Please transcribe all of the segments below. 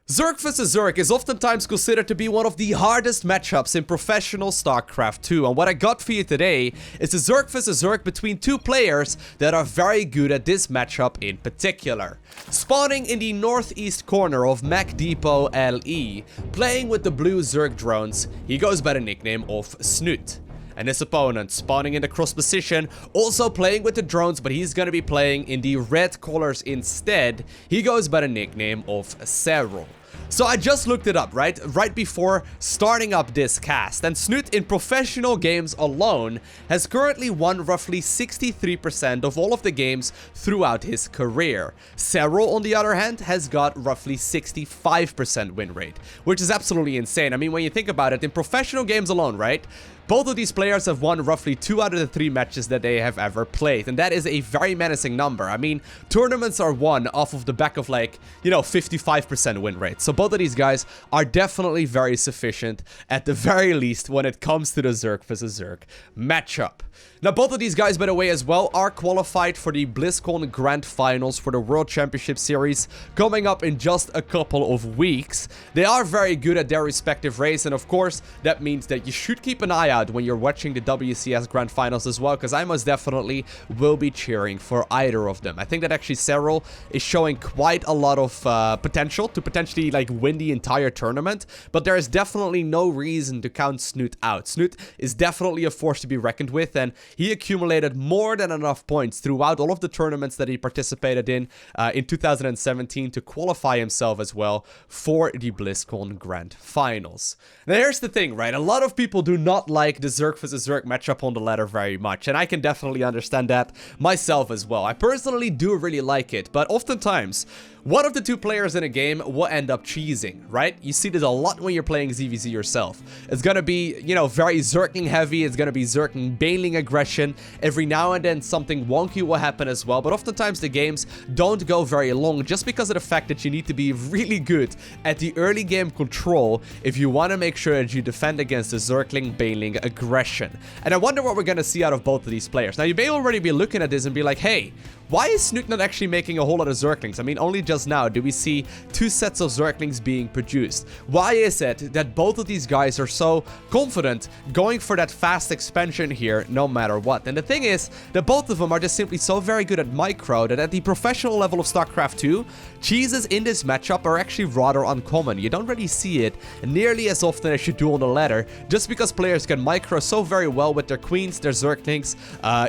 Zerg vs Zerg is oftentimes considered to be one of the hardest matchups in professional StarCraft 2, and what I got for you today is a Zerg vs Zerg between two players that are very good at this matchup in particular. Spawning in the northeast corner of Mac Depot LE, playing with the blue Zerg drones, he goes by the nickname of Snute. And his opponent, spawning in the cross position, also playing with the drones, but he's gonna be playing in the red colors instead. He goes by the nickname of Serral. So I just looked it up, right before starting up this cast, and Snute in professional games alone has currently won roughly 63% of all of the games throughout his career. Serral, on the other hand, has got roughly 65% win rate, which is absolutely insane. I mean, when you think about it, in professional games alone, right? Both of these players have won roughly 2 out of the 3 matches that they have ever played, and that is a very menacing number. I mean, tournaments are won off of the back of, like, 55% win rate. So both of these guys are definitely very sufficient, at the very least, when it comes to the Zerg vs Zerg matchup. Now, both of these guys, by the way, as well, are qualified for the BlizzCon Grand Finals for the World Championship Series coming up in just a couple of weeks. They are very good at their respective race, and of course, that means that you should keep an eye out when you're watching the WCS Grand Finals as well, because I most definitely will be cheering for either of them. I think that actually Serral is showing quite a lot of potential to potentially, like, win the entire tournament, but there is definitely no reason to count Snute out. Snute is definitely a force to be reckoned with, and he accumulated more than enough points throughout all of the tournaments that he participated in 2017 to qualify himself as well for the BlizzCon Grand Finals. Now, here's the thing, right? A lot of people do not like the Zerg vs Zerg matchup on the ladder very much, and I can definitely understand that myself as well. I personally do really like it, but oftentimes, one of the two players in a game will end up cheesing, right? You see this a lot when you're playing ZVZ yourself. It's gonna be, very Zergling heavy. It's gonna be Zergling bailing aggression. Every now and then something wonky will happen as well, but oftentimes the games don't go very long just because of the fact that you need to be really good at the early game control if you want to make sure that you defend against the Zergling bailing aggression. And I wonder what we're gonna see out of both of these players. Now, you may already be looking at this and be like, hey, why is Snute not actually making a whole lot of Zerglings? I mean, only just now do we see 2 sets of Zerglings being produced. Why is it that both of these guys are so confident going for that fast expansion here no matter what? And the thing is that both of them are just simply so very good at micro that at the professional level of StarCraft 2, cheeses in this matchup are actually rather uncommon. You don't really see it nearly as often as you do on the ladder, just because players can micro so very well with their queens, their Zerglings,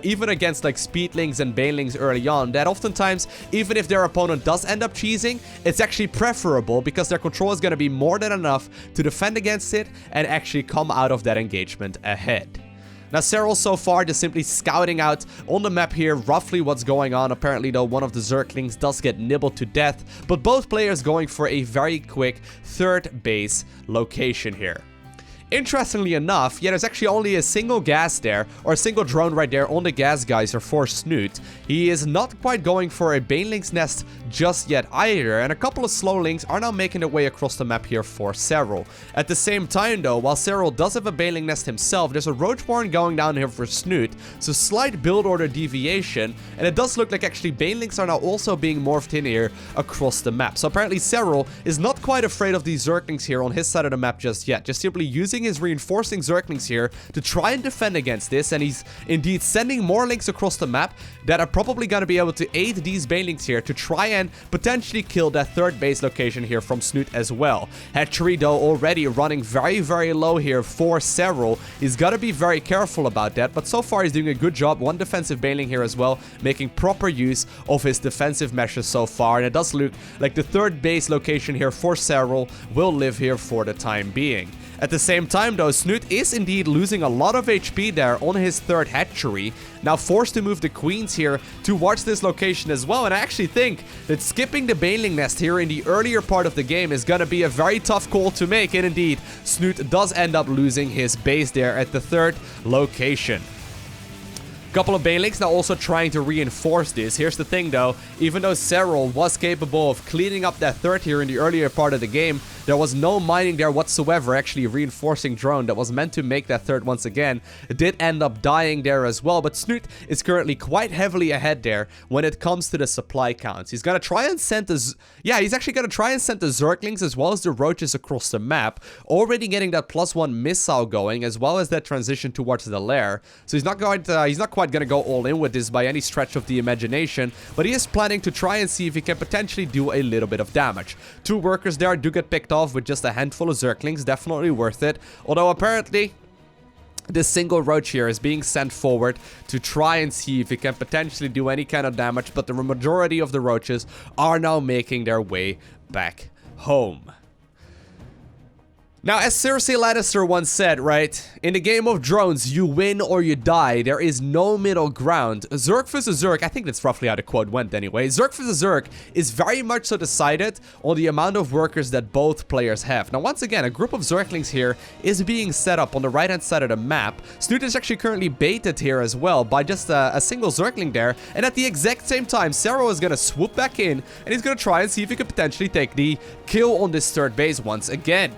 even against like speedlings and banelings early on, that oftentimes, even if their opponent does end up cheesing, it's actually preferable because their control is going to be more than enough to defend against it and actually come out of that engagement ahead. Now, Serral so far just simply scouting out on the map here roughly what's going on. Apparently, though, one of the Zerglings does get nibbled to death, but both players going for a very quick 3rd base location here. Interestingly enough, there's actually only a single gas there, or a single drone right there on the gas geyser for Snute. He is not quite going for a baneling's nest just yet either, and a couple of slowlings are now making their way across the map here for Serral. At the same time though, while Serral does have a baneling nest himself, there's a roach warren going down here for Snute, so slight build order deviation, and it does look like actually banelings are now also being morphed in here across the map. So apparently Serral is not quite afraid of these Zerglings here on his side of the map just yet, just simply using his reinforcing Zerglings here to try and defend against this, and he's indeed sending more links across the map that are probably going to be able to aid these banelings here to try and potentially kill that 3rd base location here from Snute as well. Hatchery, though, already running very, very low here for Serral. He's got to be very careful about that, but so far he's doing a good job. One defensive baneling here as well, making proper use of his defensive meshes so far, and it does look like the 3rd base location here for Serral will live here for the time being. At the same time though, Snute is indeed losing a lot of HP there on his 3rd hatchery, now forced to move the queens here towards this location as well, and I actually think that skipping the baneling nest here in the earlier part of the game is gonna be a very tough call to make, and indeed, Snute does end up losing his base there at the 3rd location. Couple of banelings now also trying to reinforce this. Here's the thing though, even though Serral was capable of cleaning up that 3rd here in the earlier part of the game, There was no mining there whatsoever. Actually, reinforcing drone that was meant to make that third once again did end up dying there as well. But Snute is currently quite heavily ahead there when it comes to the supply counts. He's gonna try and send the he's actually gonna try and send the Zerglings as well as the roaches across the map, already getting that +1 missile going, as well as that transition towards the lair. So he's not quite gonna go all in with this by any stretch of the imagination, but he is planning to try and see if he can potentially do a little bit of damage. 2 workers there do get picked off with just a handful of Zerglings, definitely worth it. Although apparently this single roach here is being sent forward to try and see if it can potentially do any kind of damage, but the majority of the roaches are now making their way back home. Now, as Cersei Lannister once said, right, in the game of drones, you win or you die. There is no middle ground. Zerg vs. Zerg, I think that's roughly how the quote went anyway. Zerg vs. Zerg is very much so decided on the amount of workers that both players have. Now, once again, a group of Zerglings here is being set up on the right-hand side of the map. Snute is actually currently baited here as well by just a single Zergling there. And at the exact same time, Serral is going to swoop back in and he's going to try and see if he can potentially take the kill on this third base once again.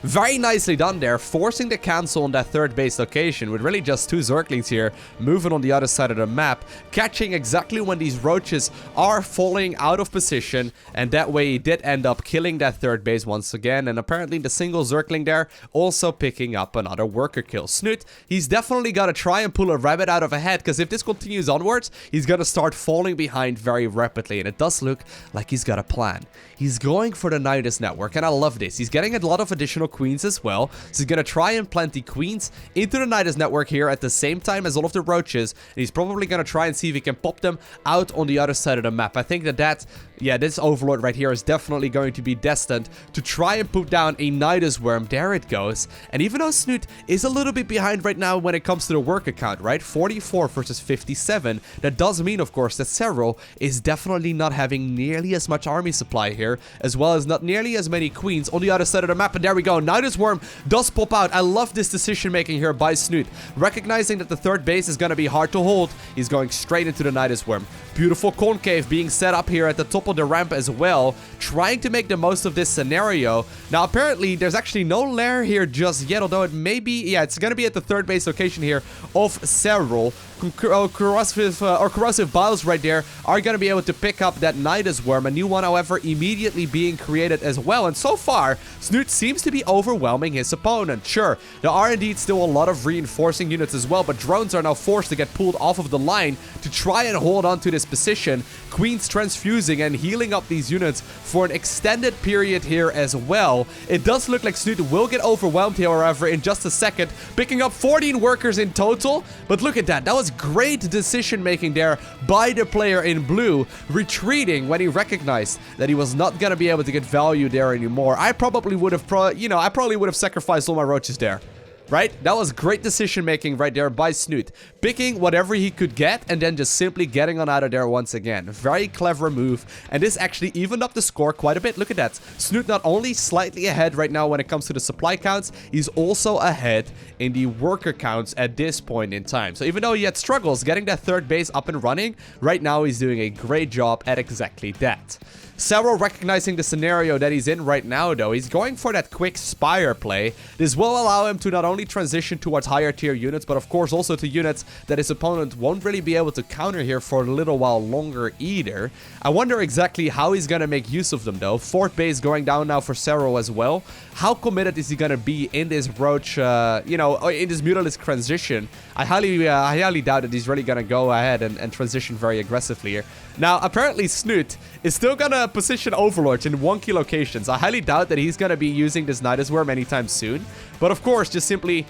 Very nicely done there, forcing the cancel on that third base location with really just 2 Zerglings here moving on the other side of the map, catching exactly when these roaches are falling out of position, and that way he did end up killing that third base once again, and apparently the single Zergling there also picking up another worker kill. Snute, he's definitely got to try and pull a rabbit out of a hat, because if this continues onwards, he's going to start falling behind very rapidly, and it does look like he's got a plan. He's going for the Nidus network, and I love this. He's getting a lot of additional queens as well, so he's gonna try and plant the queens into the Nidus network here at the same time as all of the roaches, and he's probably gonna try and see if he can pop them out on the other side of the map. I think this Overlord right here is definitely going to be destined to try and put down a Nidus worm. There it goes. And even though Snute is a little bit behind right now when it comes to the worker count, right? 44 versus 57. That does mean, of course, that Serral is definitely not having nearly as much army supply here, as well as not nearly as many queens on the other side of the map. And there we go. Nidus worm does pop out. I love this decision making here by Snute. Recognizing that the third base is going to be hard to hold, he's going straight into the Nidus worm. Beautiful concave being set up here at the top of the ramp as well, trying to make the most of this scenario. Now, apparently, there's actually no lair here just yet, although it may be, yeah, it's gonna be at the third base location here of Serral. Corrosive Biles right there are gonna be able to pick up that Nidus worm. A new one, however, immediately being created as well. And so far, Snute seems to be overwhelming his opponent. Sure, there are indeed still a lot of reinforcing units as well, but drones are now forced to get pulled off of the line to try and hold on to this position. Queens transfusing and healing up these units for an extended period here as well. It does look like Snute will get overwhelmed here, however, in just a second, picking up 14 workers in total. But look at that. That was great decision making there by the player in blue, retreating when he recognized that he was not gonna be able to get value there anymore. I probably would have sacrificed all my roaches there. Right? That was great decision making right there by Snute. Picking whatever he could get and then just simply getting on out of there once again. Very clever move. And this actually evened up the score quite a bit. Look at that. Snute not only slightly ahead right now when it comes to the supply counts, he's also ahead in the worker counts at this point in time. So even though he had struggles getting that third base up and running, right now he's doing a great job at exactly that. Serral recognizing the scenario that he's in right now, though, he's going for that quick Spire play. This will allow him to not only transition towards higher tier units, but of course also to units that his opponent won't really be able to counter here for a little while longer either. I wonder exactly how he's gonna make use of them, though. Fourth base going down now for Serral as well. How committed is he gonna be in this Roach, in this Mutalisk transition? I highly doubt that he's really gonna go ahead and transition very aggressively here. Now, apparently Snute is still gonna position Overlords in wonky locations. I highly doubt that he's gonna be using this Nidus worm anytime soon. But of course, just simply,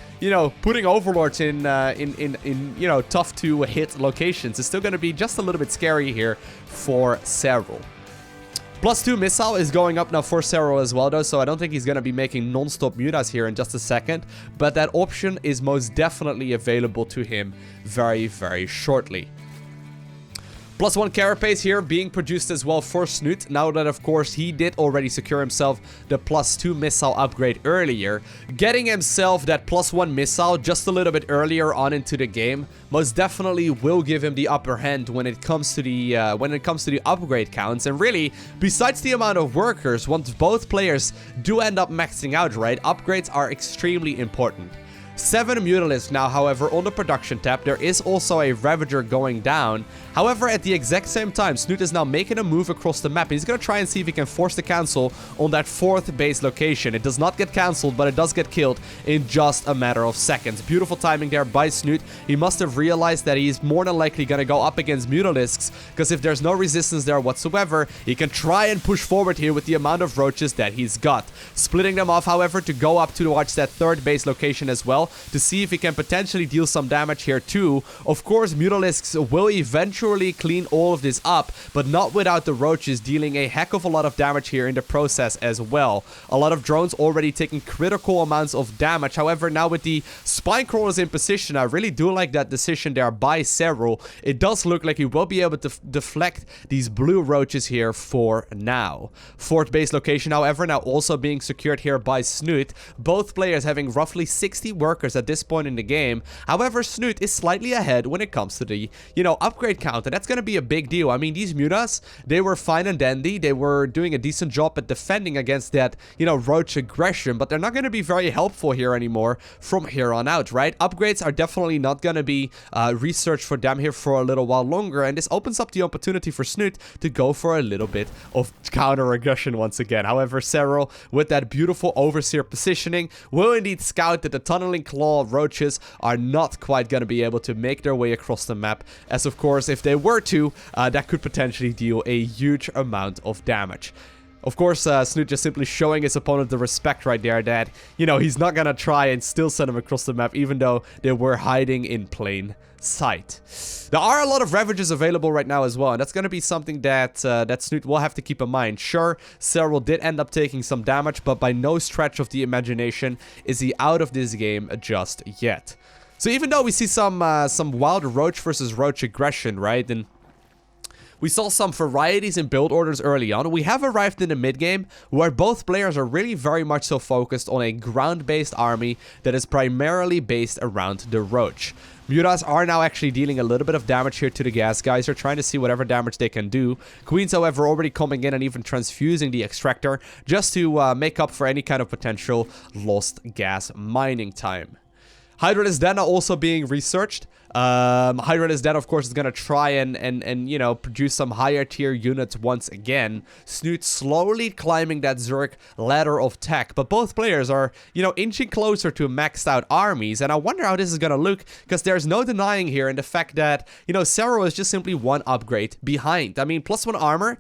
putting Overlords in tough to hit locations is still gonna be just a little bit scary here for Serral. +2 missile is going up now for Serral as well, though, so I don't think he's going to be making non-stop mutas here in just a second, but that option is most definitely available to him very, very shortly. +1 carapace here being produced as well for Snute. Now that, of course, he did already secure himself the +2 missile upgrade earlier. Getting himself that +1 missile just a little bit earlier on into the game most definitely will give him the upper hand when it comes to the upgrade counts. And really, besides the amount of workers, once both players do end up maxing out, right, upgrades are extremely important. 7 Mutalisks now, however, on the production tab. There is also a Ravager going down. However, at the exact same time, Snute is now making a move across the map. He's going to try and see if he can force the cancel on that 4th base location. It does not get cancelled, but it does get killed in just a matter of seconds. Beautiful timing there by Snute. He must have realized that he's more than likely going to go up against Mutalisks, because if there's no resistance there whatsoever, he can try and push forward here with the amount of roaches that he's got. Splitting them off, however, to go up towards that 3rd base location as well, to see if he can potentially deal some damage here too. Of course, Mutalisks will eventually clean all of this up, but not without the roaches dealing a heck of a lot of damage here in the process as well. A lot of drones already taking critical amounts of damage. However, now with the spine crawlers in position, I really do like that decision there by Serral. It does look like he will be able to deflect these blue roaches here for now. 4th base location, however, now also being secured here by Snute. Both players having roughly 60 workers at this point in the game. However, Snute is slightly ahead when it comes to the, upgrade count, and that's going to be a big deal. I mean, these mutas, they were fine and dandy. They were doing a decent job at defending against that, roach aggression, but they're not going to be very helpful here anymore from here on out, right? Upgrades are definitely not going to be researched for them here for a little while longer, and this opens up the opportunity for Snute to go for a little bit of counter aggression once again. However, Serral, with that beautiful overseer positioning, will indeed scout that the tunneling claw roaches are not quite going to be able to make their way across the map, as of course if they were to, that could potentially deal a huge amount of damage. Of course, Snute just simply showing his opponent the respect right there that, he's not going to try and still send him across the map, even though they were hiding in plain sight. There are a lot of Ravagers available right now as well, and that's going to be something that Snute will have to keep in mind. Sure, Serral did end up taking some damage, but by no stretch of the imagination is he out of this game just yet. So even though we see some wild roach versus roach aggression, right, and we saw some varieties in build orders early on, we have arrived in the mid-game where both players are really very much so focused on a ground-based army that is primarily based around the roach. Mutas are now actually dealing a little bit of damage here to the gas guys. They're trying to see whatever damage they can do. Queens, however, already coming in and even transfusing the extractor just to make up for any kind of potential lost gas mining time. Hydralis Den are also being researched. Hydralis Den, of course, is going to try and produce some higher tier units once again. Snute slowly climbing that Zerg ladder of tech, but both players are, inching closer to maxed out armies, and I wonder how this is going to look, because there's no denying here in the fact that, Serral is just simply one upgrade behind. I mean, +1 armor,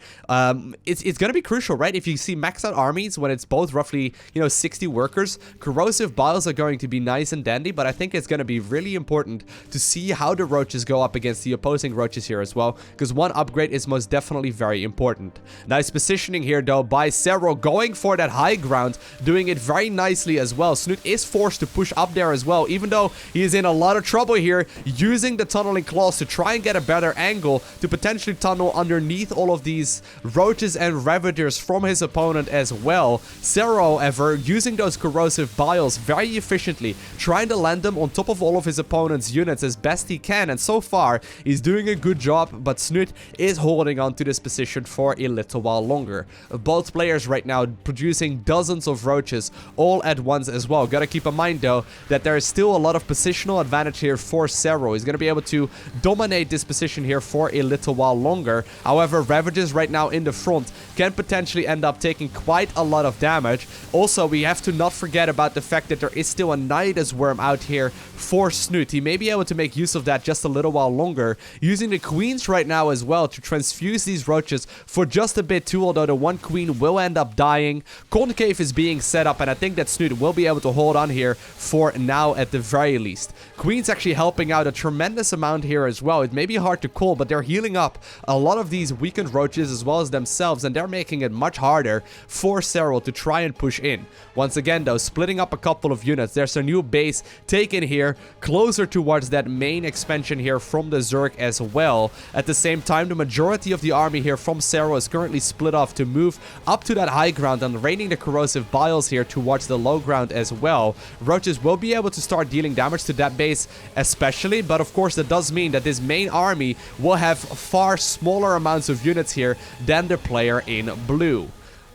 it's going to be crucial, right? If you see maxed out armies when it's both roughly, 60 workers, corrosive biles are going to be nice and dandy, but I think it's going to be really important to see how the roaches go up against the opposing roaches here as well, because one upgrade is most definitely very important. Nice positioning here though by Serral, going for that high ground, doing it very nicely as well. Snute is forced to push up there as well, even though he is in a lot of trouble here, using the tunneling claws to try and get a better angle to potentially tunnel underneath all of these roaches and ravagers from his opponent as well. Serral, however, using those corrosive biles very efficiently, trying to land them on top of all of his opponent's units as best he can, and so far he's doing a good job, but Snute is holding on to this position for a little while longer. Both players right now producing dozens of roaches all at once as well. Gotta keep in mind though that there is still a lot of positional advantage here for Serral. He's gonna be able to dominate this position here for a little while longer. However, Ravages right now in the front can potentially end up taking quite a lot of damage. Also, we have to not forget about the fact that there is still a Nidus worm out here for Snute. He may be able to make use of that just a little while longer, using the queens right now as well to transfuse these roaches for just a bit too, although the one queen will end up dying. Concave is being set up, and I think that Snute will be able to hold on here for now at the very least. Queen's actually helping out a tremendous amount here as well. It may be hard to call, but they're healing up a lot of these weakened roaches as well as themselves, and they're making it much harder for Serral to try and push in. Once again though, splitting up a couple of units. There's a new base taken here closer towards that main main expansion here from the Zerg as well. At the same time, the majority of the army here from Serral is currently split off to move up to that high ground and raining the corrosive biles here towards the low ground as well. Roaches will be able to start dealing damage to that base especially, but of course that does mean that this main army will have far smaller amounts of units here than the player in blue.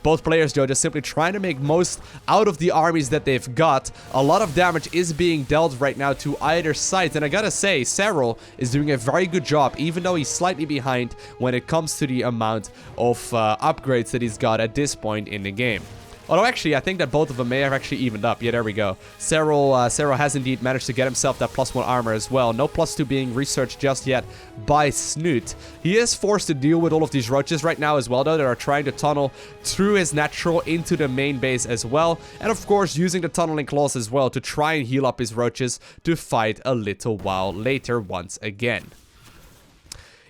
Both players, though, just simply trying to make most out of the armies that they've got. A lot of damage is being dealt right now to either side. And I gotta say, Serral is doing a very good job, even though he's slightly behind when it comes to the amount of upgrades that he's got at this point in the game. Although, actually, I think that both of them may have actually evened up. Yeah, there we go. Serral has indeed managed to get himself that +1 armor as well. No +2 being researched just yet by Snute. He is forced to deal with all of these roaches right now as well, though, that are trying to tunnel through his natural into the main base as well. And, of course, using the tunneling claws as well to try and heal up his roaches to fight a little while later once again.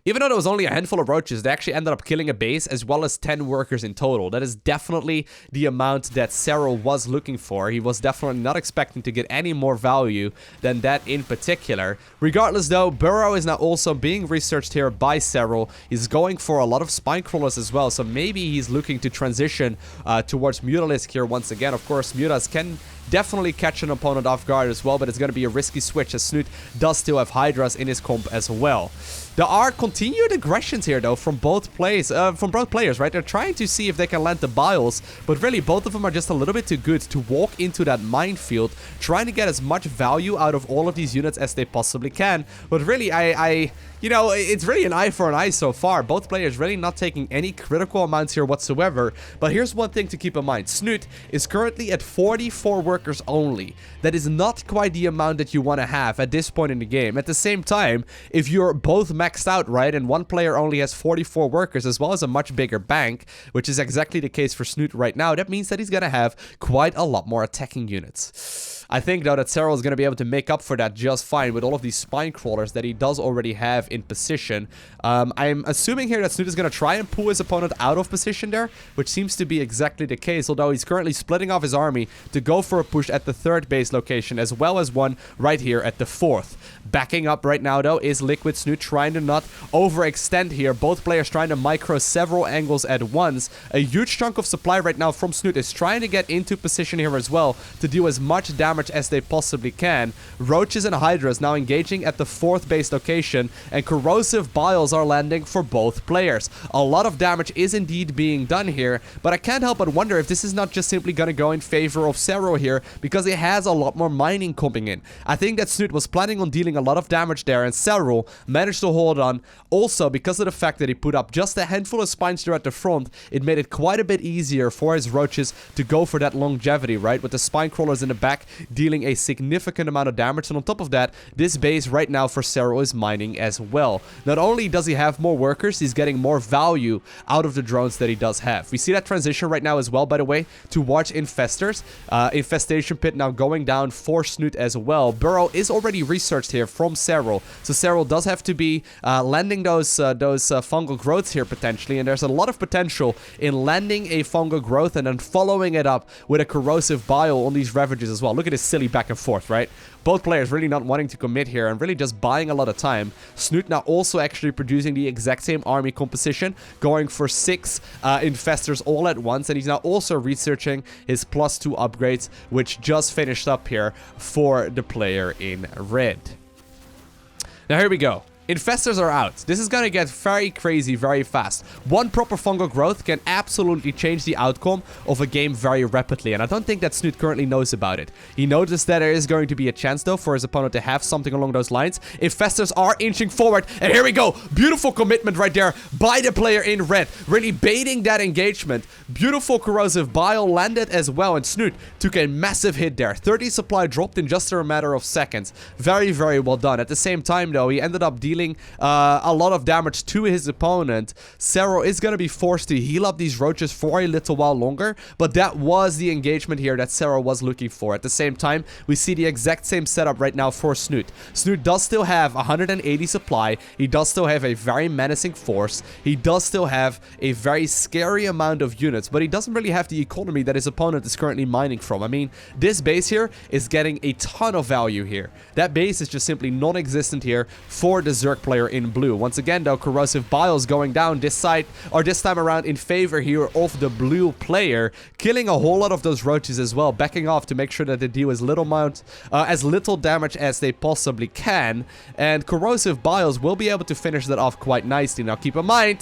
Even though there was only a handful of roaches, they actually ended up killing a base as well as 10 workers in total. That is definitely the amount that Serral was looking for. He was definitely not expecting to get any more value than that in particular. Regardless though, Burrow is now also being researched here by Serral. He's going for a lot of spine crawlers as well, so maybe he's looking to transition towards Mutalisk here once again. Of course, Mutas can definitely catch an opponent off guard as well, but it's going to be a risky switch as Snute does still have Hydras in his comp as well. There are continued aggressions here though from both players, right? They're trying to see if they can land the biles, but really both of them are just a little bit too good to walk into that minefield, trying to get as much value out of all of these units as they possibly can. But really, you know, it's really an eye for an eye so far. Both players really not taking any critical amounts here whatsoever. But here's one thing to keep in mind. Snute is currently at 44 workers only. That is not quite the amount that you want to have at this point in the game. At the same time, if you're both maxed out, right, and one player only has 44 workers as well as a much bigger bank, which is exactly the case for Snute right now, that means that he's going to have quite a lot more attacking units. I think, though, that Serral is going to be able to make up for that just fine with all of these spine crawlers that he does already have in position. I'm assuming here that Snute is going to try and pull his opponent out of position there, which seems to be exactly the case, although he's currently splitting off his army to go for a push at the 3rd base location, as well as one right here at the 4th. Backing up right now, though, is Liquid Snute trying to not overextend here. Both players trying to micro several angles at once. A huge chunk of supply right now from Snute is trying to get into position here as well to do as much damage as they possibly can. Roaches and Hydras now engaging at the 4th base location, and corrosive biles are landing for both players. A lot of damage is indeed being done here, but I can't help but wonder if this is not just simply going to go in favor of Serral here, because he has a lot more mining coming in. I think that Snute was planning on dealing a lot of damage there, and Serral managed to hold on. Also, because of the fact that he put up just a handful of spines there at the front, it made it quite a bit easier for his roaches to go for that longevity, right? With the spine crawlers in the back dealing a significant amount of damage, and on top of that, this base right now for Serral is mining as well. Not only does he have more workers, he's getting more value out of the drones that he does have. We see that transition right now as well, by the way, towards Infestors. Infestation pit now going down for Snute as well. Burrow is already researched here from Serral, so Serral does have to be landing those fungal growths here potentially, and there's a lot of potential in landing a fungal growth and then following it up with a corrosive bile on these ravages as well. Look at this silly back and forth, right? Both players really not wanting to commit here and really just buying a lot of time. Snute now also actually producing the exact same army composition, going for 6 Infestors all at once, and he's now also researching his +2 upgrades, which just finished up here for the player in red. Now here we go. Infestors are out. This is gonna get very crazy very fast. One proper fungal growth can absolutely change the outcome of a game very rapidly, and I don't think that Snute currently knows about it. He noticed that there is going to be a chance, though, for his opponent to have something along those lines. Infestors are inching forward, and here we go. Beautiful commitment right there by the player in red, really baiting that engagement. Beautiful corrosive bile landed as well, and Snute took a massive hit there. 30 supply dropped in just a matter of seconds. Very, very well done. At the same time, though, he ended up dealing dealing a lot of damage to his opponent, Serral is going to be forced to heal up these roaches for a little while longer, but that was the engagement here that Serral was looking for. At the same time, we see the exact same setup right now for Snute. Snute does still have 180 supply, he does still have a very menacing force, he does still have a very scary amount of units, but he doesn't really have the economy that his opponent is currently mining from. I mean, this base here is getting a ton of value here. That base is just simply non-existent here for the Zerg player in blue. Once again though, Corrosive Biles going down this side, or this time around in favor here of the blue player, killing a whole lot of those roaches as well, backing off to make sure that they deal as little damage as they possibly can, and Corrosive Biles will be able to finish that off quite nicely. Now keep in mind,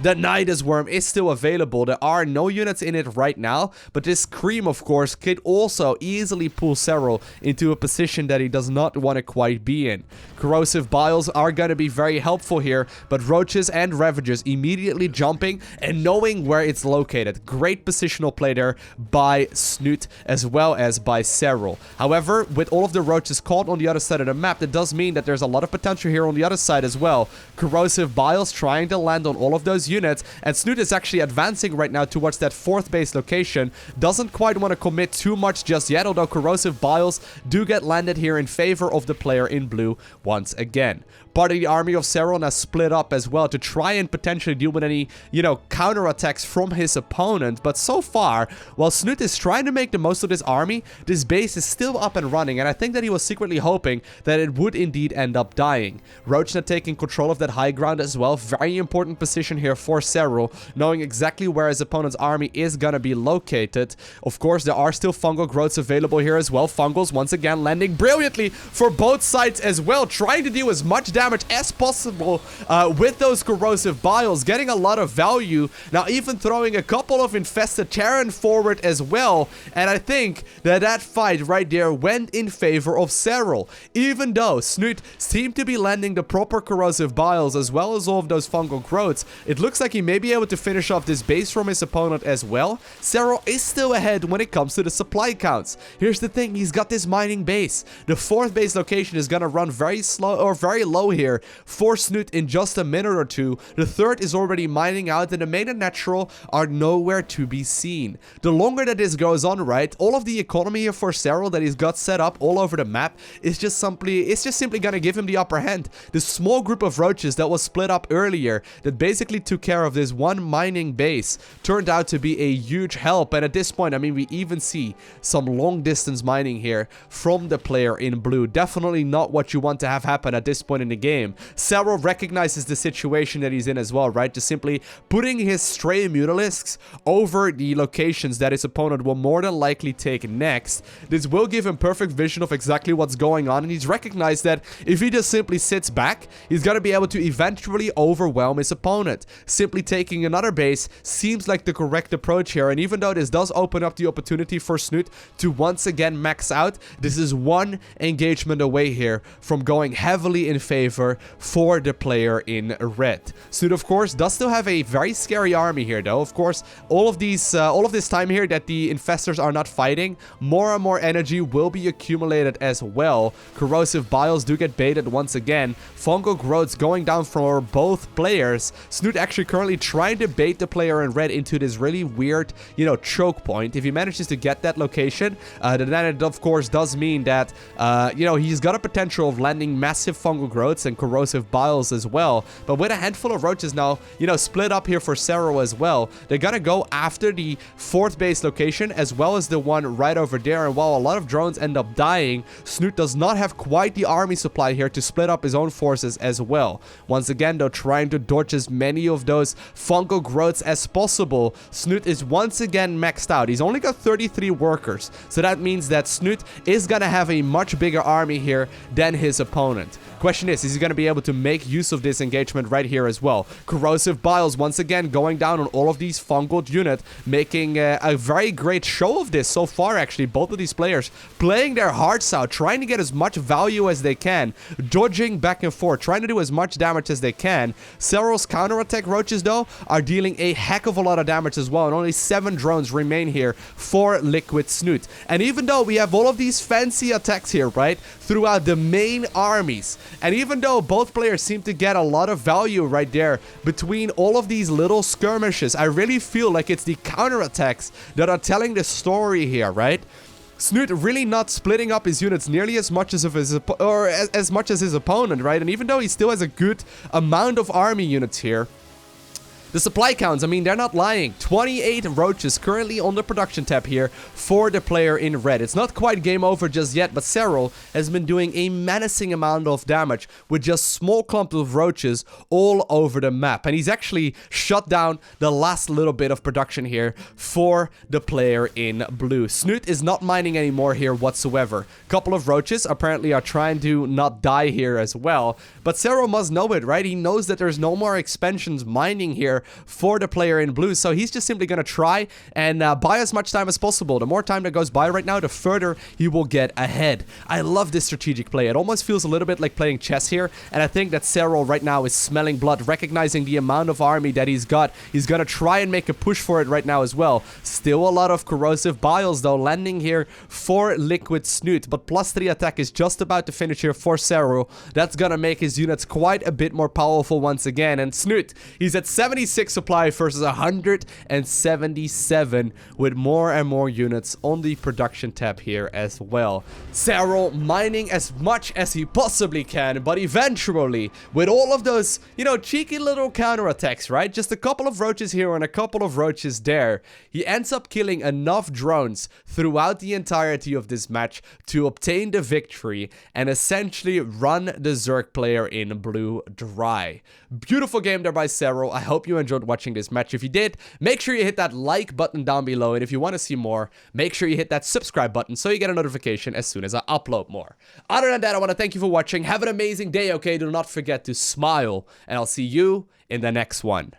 the Nidus worm is still available. There are no units in it right now, but this cream of course could also easily pull Serral into a position that he does not want to quite be in. Corrosive Biles are going to be very helpful here, but roaches and Ravagers immediately jumping and knowing where it's located. Great positional play there by Snute as well as by Serral. However, with all of the roaches caught on the other side of the map, that does mean that there's a lot of potential here on the other side as well. Corrosive Biles trying to land on all of those units, and Snute is actually advancing right now towards that 4th base location. Doesn't quite want to commit too much just yet, although Corrosive Biles do get landed here in favor of the player in blue once again. Part of the army of Serral now split up as well to try and potentially deal with any, counterattacks from his opponent. But so far, while Snute is trying to make the most of this army, this base is still up and running, and I think that he was secretly hoping that it would indeed end up dying. Roach now taking control of that high ground as well. Very important position here for Serral, knowing exactly where his opponent's army is gonna be located. Of course, there are still fungal growths available here as well. Fungals once again landing brilliantly for both sides as well, trying to deal as much damage as possible with those Corrosive Biles, getting a lot of value. Now even throwing a couple of Infestor Terran forward as well, and I think that that fight right there went in favor of Serral. Even though Snute seemed to be landing the proper Corrosive Biles as well as all of those fungal growths, it looks like he may be able to finish off this base from his opponent as well. Serral is still ahead when it comes to the supply counts. Here's the thing, he's got this mining base. The 4th base location is gonna run very slow or very low here for Snute in just a minute or two. The 3rd is already mining out, and the main and natural are nowhere to be seen. The longer that this goes on, right, all of the economy here for Serral that he's got set up all over the map is just simply gonna give him the upper hand. The small group of roaches that was split up earlier that basically took care of this one mining base turned out to be a huge help, and at this point, I mean, we even see some long distance mining here from the player in blue. Definitely not what you want to have happen at this point in the game. Serral recognizes the situation that he's in as well, right? Just simply putting his stray Mutalisks over the locations that his opponent will more than likely take next. This will give him perfect vision of exactly what's going on, and he's recognized that if he just simply sits back, he's going to be able to eventually overwhelm his opponent. Simply taking another base seems like the correct approach here, and even though this does open up the opportunity for Snute to once again max out, this is one engagement away here from going heavily in favor for the player in red. Snute, of course, does still have a very scary army here, though. Of course, all of this time here that the Infestors are not fighting, more and more energy will be accumulated as well. Corrosive Biles do get baited once again. Fungal growths going down for both players. Snute actually currently trying to bait the player in red into this really weird, choke point. If he manages to get that location, then it of course does mean that, he's got a potential of landing massive fungal growths and Corrosive Biles as well. But with a handful of roaches now, split up here for Serral as well, they're gonna go after the 4th base location as well as the one right over there. And while a lot of drones end up dying, Snute does not have quite the army supply here to split up his own forces as well. Once again though, trying to dodge as many of those fungal growths as possible. Snute is once again maxed out. He's only got 33 workers, so that means that Snute is gonna have a much bigger army here than his opponent. Question is he going to be able to make use of this engagement right here as well? Corrosive Biles once again going down on all of these fungal units, making a very great show of this so far actually. Both of these players playing their hearts out, trying to get as much value as they can, dodging back and forth, trying to do as much damage as they can. Serral's counterattack roaches though are dealing a heck of a lot of damage as well, and only 7 drones remain here for Liquid Snute. And even though we have all of these fancy attacks here, right, throughout the main armies, and even even though both players seem to get a lot of value right there between all of these little skirmishes, I really feel like it's the counterattacks that are telling the story here, right? Snute really not splitting up his units nearly as much as as much as his opponent, right? And even though he still has a good amount of army units here, the supply counts, I mean, they're not lying. 28 roaches currently on the production tab here for the player in red. It's not quite game over just yet, but Serral has been doing a menacing amount of damage with just small clumps of roaches all over the map. And he's actually shut down the last little bit of production here for the player in blue. Snute is not mining anymore here whatsoever. Couple of roaches apparently are trying to not die here as well. But Serral must know it, right? He knows that there's no more expansions mining here for the player in blue, so he's just simply gonna try and buy as much time as possible. The more time that goes by right now, the further he will get ahead. I love this strategic play. It almost feels a little bit like playing chess here, and I think that Serral right now is smelling blood, recognizing the amount of army that he's got. He's gonna try and make a push for it right now as well. Still a lot of corrosive biles though landing here for Liquid Snute, but +3 attack is just about to finish here for Serral. That's gonna make his units quite a bit more powerful once again, and Snute, he's at 76 supply versus 177 with more and more units on the production tab here as well. Serral mining as much as he possibly can, but eventually with all of those, you know, cheeky little counterattacks, right? Just a couple of roaches here and a couple of roaches there. He ends up killing enough drones throughout the entirety of this match to obtain the victory and essentially run the Zerg player in blue dry. Beautiful game there by Serral. I hope you enjoyed watching this match. If you did, make sure you hit that like button down below, and if you want to see more, make sure you hit that subscribe button so you get a notification as soon as I upload more. Other than that, I want to thank you for watching. Have an amazing day, okay? Do not forget to smile, and I'll see you in the next one.